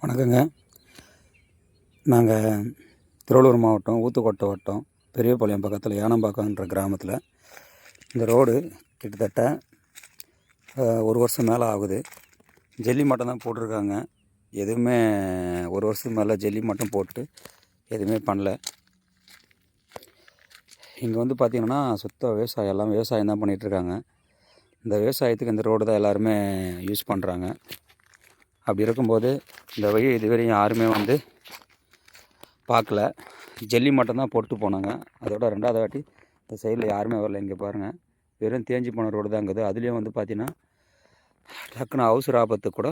வணக்கங்க. நாங்கள் திருவள்ளூர் மாவட்டம் ஊத்துக்கோட்டை வட்டம் பெரியபாளையம் பக்கத்தில் யானம்பாக்கம்ன்ற கிராமத்தில் இந்த ரோடு கிட்டத்தட்ட 1 வருஷம் மேலே ஆகுது. ஜல்லி மட்டும் தான் போட்டிருக்காங்க. எதுவுமே 1 வருஷத்துக்கு மேலே ஜல்லி மட்டும் போட்டு எதுவுமே பண்ணல. இங்கே வந்து பார்த்திங்கன்னா சுத்த விவசாயம், எல்லாம் விவசாயம் தான் பண்ணிகிட்ருக்காங்க. இந்த விவசாயத்துக்கு இந்த ரோடு தான் எல்லாருமே யூஸ் பண்ணுறாங்க. அப்படி இருக்கும்போது இந்த வழி இதுவரையும் யாருமே வந்து பார்க்கல. ஜல்லி மட்டும்தான் போட்டு போனாங்க. அதோட 2வது வாட்டி இந்த சைடில் யாருமே வரல. இங்கே பாருங்கள், வெறும் தேஞ்சு போன ரோடு தான் இருக்குது. அதுலேயும் வந்து பார்த்திங்கன்னா டக்குன்னு அவசர ஆபத்து கூட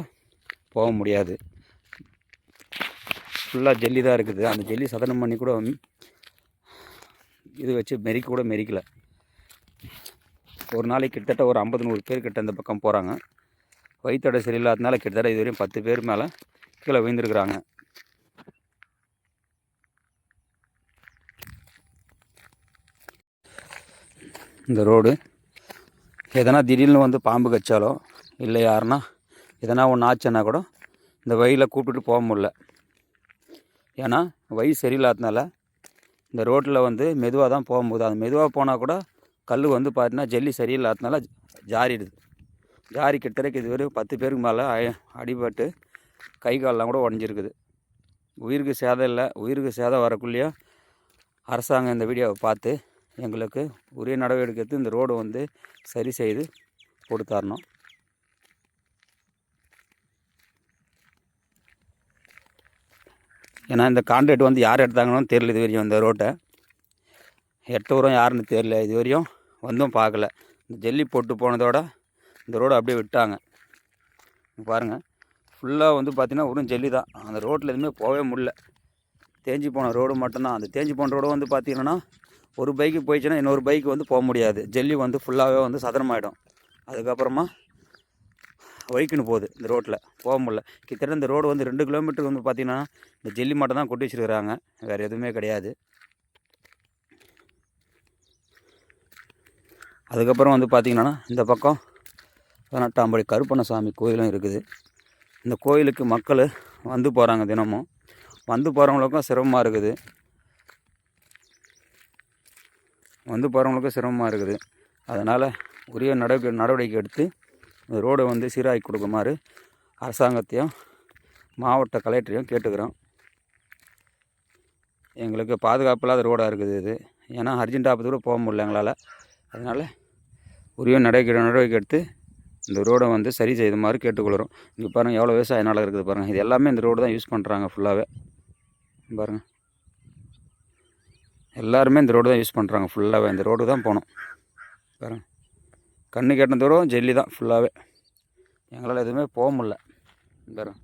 போக முடியாது. ஃபுல்லாக ஜல்லி தான் இருக்குது. அந்த ஜல்லி சதனம் பண்ணி கூட இது வச்சு கூட மெரிக்கலை. ஒரு நாளைக்கு கிட்டத்தட்ட ஒரு 50-100 பேர் கிட்ட இந்த பக்கம் போகிறாங்க. வயிற்றடை சரியில்லாததுனால கிட்டத்தட்ட இதுவரையும் 10 பேர் மேலே கீழே விழுந்துருக்குறாங்க. இந்த ரோடு எதனா திடீர்னு வந்து பாம்பு கச்சாலோ இல்லை யாருன்னா எதனா ஒன்று ஆச்சுன்னா கூட இந்த வழியில் கூப்பிட்டுட்டு போக முடியல. ஏன்னா வழி சரியில்லாததுனால இந்த ரோட்டில் வந்து மெதுவாக தான் போகும்போது, அது மெதுவாக போனால் கூட கல் வந்து பார்த்தீங்கன்னா ஜல்லி சரியில்லாததுனால ஜாரிடுது. ஜாரி கிட்டத்தட்ட இது வரைக்கும் 10 பேருக்கு மேலே அடிபட்டு கை காலெலாம் கூட உடஞ்சிருக்குது. உயிருக்கு சேதம் இல்லை. உயிருக்கு சேதம் வரக்குள்ளேயே அரசாங்கம் இந்த வீடியோவை பார்த்து எங்களுக்கு உரிய நடவடிக்கை எடுத்து இந்த ரோடு வந்து சரி செய்து கொடுத்தாரணும். ஏன்னா இந்த கான்ட்ராக்ட் வந்து யார் எடுத்தாங்கன்னு தெரியல. இது வரையும் இந்த ரோட்டை எட்டவரும் யாருன்னு தெரியல. இது வரையும் வந்தும் பார்க்கல. இந்த ஜல்லி போட்டு போனதோட இந்த ரோடு அப்படியே விட்டாங்க. பாருங்கள், ஃபுல்லாக வந்து பார்த்திங்கன்னா வெறும் ஜல்லி தான். அந்த ரோட்டில் எதுவுமே போகவே முடியல. தேஞ்சு போன ரோடு மட்டும்தான். அந்த தேஞ்சு போன ரோடு வந்து பார்த்திங்கன்னா ஒரு பைக்கு போயிடுச்சுன்னா இன்னொரு பைக்கு வந்து போக முடியாது. ஜல்லி வந்து ஃபுல்லாகவே வந்து சதனமாகிடும். அதுக்கப்புறமா வழிக்குன்னு போகுது. இந்த ரோட்டில் போக முடியல. கிட்டத்தட்ட இந்த ரோடு வந்து 2 கிலோமீட்டருக்கு வந்து பார்த்திங்கன்னா இந்த ஜல்லி மட்டும் தான் கொட்டி வச்சுருக்குறாங்க. வேறு எதுவுமே கிடையாது. அதுக்கப்புறம் வந்து பார்த்திங்கன்னா இந்த பக்கம் 18 கருப்பண்ணசாமி கோயிலும் இருக்குது. இந்த கோயிலுக்கு மக்கள் வந்து போகிறாங்க. தினமும் வந்து போகிறவங்களுக்கும் சிரமமாக இருக்குது. அதனால் உரிய நடவடிக்கை எடுத்து இந்த ரோடை வந்து சீராக்கி கொடுக்குமாறு அரசாங்கத்தையும் மாவட்ட கலெக்டரையும் கேட்டுக்கிறோம். எங்களுக்கு பாதுகாப்பு இல்லாத ரோடாக இருக்குது இது. ஏன்னா அர்ஜென்ட் ஆபத்து கூட போக முடியல எங்களால். அதனால் உரிய நடவடிக்கை எடுத்து இந்த ரோடை வந்து சரி செய்யுமாறு கேட்டுக்கொள்கிறோம். இங்கே பாருங்கள் எவ்வளோ விவசாய நிலம் இருக்குது பாருங்கள். இது எல்லாமே இந்த ரோடு தான் யூஸ் பண்ணுறாங்க ஃபுல்லாகவே. பாருங்கள், எல்லாருமே இந்த ரோடு தான் யூஸ் பண்ணுறாங்க. ஃபுல்லாகவே இந்த ரோடு தான் போகணும். பாருங்கள், கண்ணு கெட்டின தூரம் ஜல்லி தான் ஃபுல்லாகவே. எங்களால் எதுவுமே போக முடியல. பாருங்கள்.